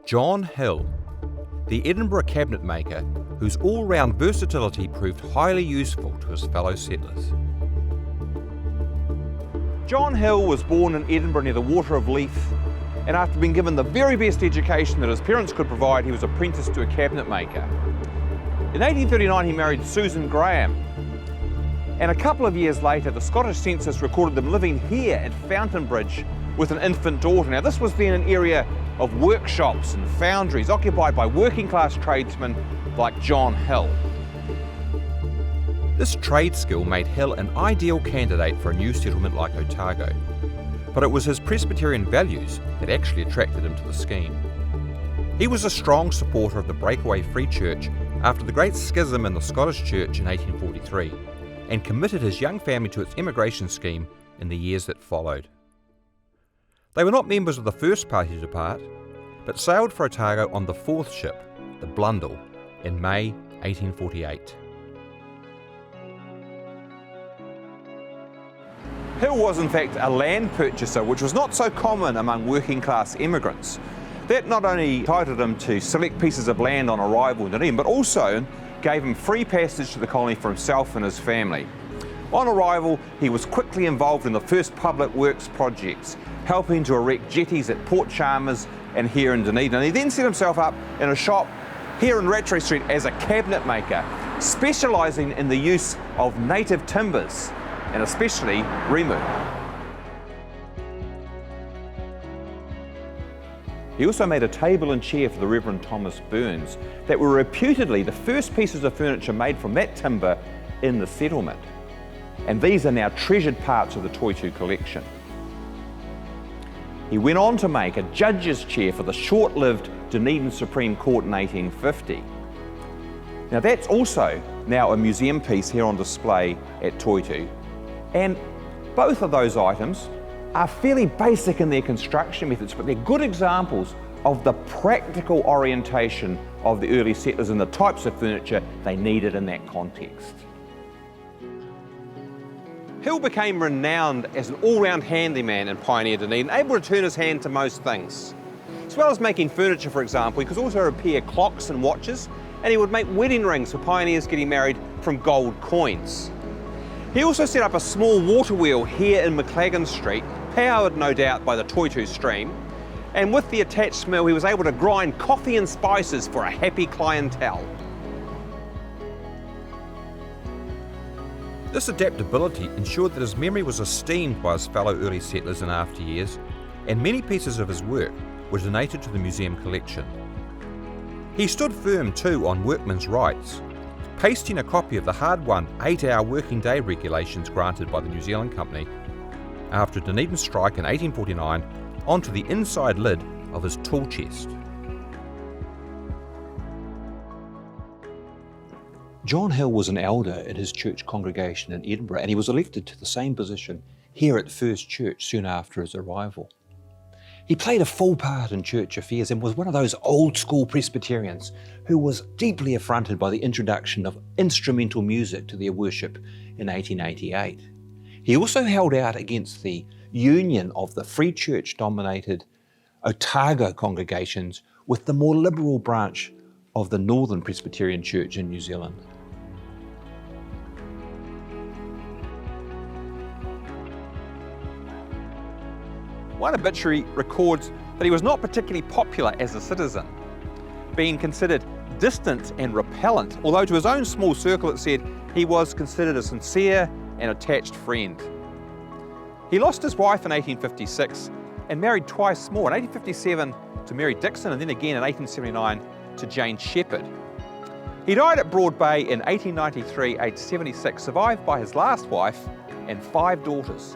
John Hill, the Edinburgh cabinet maker whose all-round versatility proved highly useful to his fellow settlers. John Hill was born in Edinburgh near the Water of Leith, and after being given the very best education that his parents could provide, he was apprenticed to a cabinet maker. In 1839 he married Susan Graham, and a couple of years later the Scottish census recorded them living here at Fountainbridge with an infant daughter. Now this was then an area of workshops and foundries occupied by working class tradesmen like John Hill. This trade skill made Hill an ideal candidate for a new settlement like Otago, but it was his Presbyterian values that actually attracted him to the scheme. He was a strong supporter of the breakaway Free Church after the Great Schism in the Scottish Church in 1843, and committed his young family to its immigration scheme in the years that followed. They were not members of the first party to depart, but sailed for Otago on the fourth ship, the Blundell, in May 1848. Hill was in fact a land purchaser, which was not so common among working class immigrants. That not only entitled him to select pieces of land on arrival in Dunedin, but also gave him free passage to the colony for himself and his family. On arrival, he was quickly involved in the first public works projects, helping to erect jetties at Port Chalmers and here in Dunedin. And he then set himself up in a shop here in Rattray Street as a cabinet maker, specialising in the use of native timbers, and especially rimu. He also made a table and chair for the Reverend Thomas Burns that were reputedly the first pieces of furniture made from that timber in the settlement. And these are now treasured parts of the Toitu collection. He went on to make a judge's chair for the short-lived Dunedin Supreme Court in 1850. Now that's also now a museum piece here on display at Toitu, and both of those items are fairly basic in their construction methods, but they're good examples of the practical orientation of the early settlers and the types of furniture they needed in that context. Hill became renowned as an all-round handyman in pioneer Dunedin, able to turn his hand to most things. As well as making furniture, for example, he could also repair clocks and watches, and he would make wedding rings for pioneers getting married from gold coins. He also set up a small water wheel here in McLagan Street, powered no doubt by the Toitu stream, and with the attached mill he was able to grind coffee and spices for a happy clientele. This adaptability ensured that his memory was esteemed by his fellow early settlers in after years, and many pieces of his work were donated to the museum collection. He stood firm too on workmen's rights, pasting a copy of the hard-won 8-hour working day regulations granted by the New Zealand Company after Dunedin's strike in 1849 onto the inside lid of his tool chest. John Hill was an elder in his church congregation in Edinburgh, and he was elected to the same position here at First Church soon after his arrival. He played a full part in church affairs and was one of those old-school Presbyterians who was deeply affronted by the introduction of instrumental music to their worship in 1888. He also held out against the union of the Free Church-dominated Otago congregations with the more liberal branch of the Northern Presbyterian Church in New Zealand. One obituary records that he was not particularly popular as a citizen, being considered distant and repellent, although to his own small circle it said he was considered a sincere and attached friend. He lost his wife in 1856 and married twice more, in 1857 to Mary Dixon and then again in 1879 to Jane Shepherd. He died at Broad Bay in 1893, aged 76, survived by his last wife and 5 daughters.